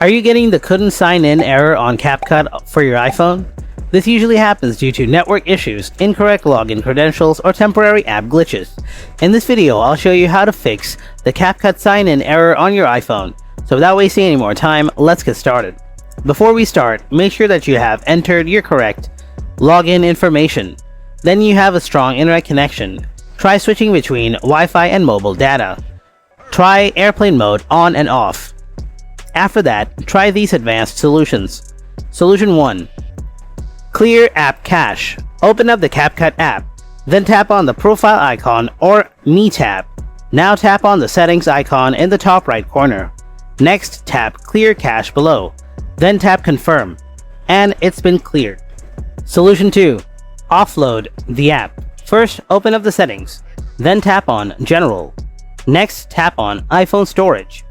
Are you getting the couldn't sign in error on CapCut for your iPhone? This usually happens due to network issues, incorrect login credentials, or temporary app glitches. In this video, I'll show you how to fix the CapCut sign-in error on your iPhone. So without wasting any more time, let's get started. Before we start, make sure that you have entered your correct login information. Then you have a strong internet connection. Try switching between Wi-Fi and mobile data. Try airplane mode on and off. After that, try these advanced solutions. Solution 1. Clear app cache. Open up the CapCut app, then tap on the profile icon or Me tab. Now tap on the settings icon in the top right corner. Next, tap Clear Cache below. Then tap Confirm, and it's been cleared. Solution 2. Offload the app. First, open up the settings, then tap on General. Next, tap on iPhone Storage.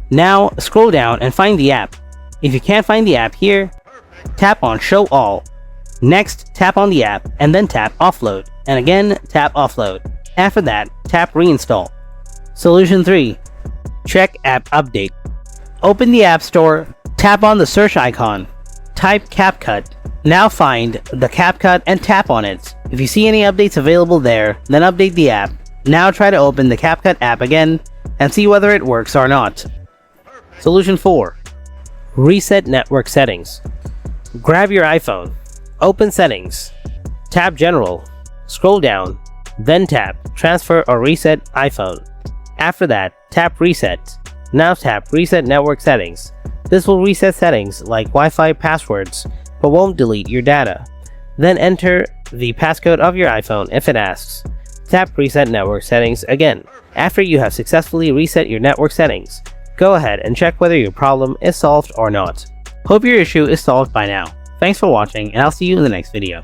Now, scroll down and find the app. If you can't find the app here, tap on Show All. Next, tap on the app and then tap Offload, and again tap Offload. After that, tap Reinstall. Solution 3. Check App Update. Open the App Store, tap on the search icon, type CapCut. Now find the CapCut and tap on it. If you see any updates available there, then update the app. Now try to open the CapCut app again and see whether it works or not. Solution 4. Reset network settings. Grab your iPhone, open Settings, tap General, scroll down, then tap Transfer or Reset iPhone. After that, tap Reset. Now tap Reset Network Settings. This will reset settings like Wi-Fi passwords, but won't delete your data. Then enter the passcode of your iPhone if it asks. Tap Reset Network Settings again. After you have successfully reset your network settings, go ahead and check whether your problem is solved or not. Hope your issue is solved by now. Thanks for watching, and I'll see you in the next video.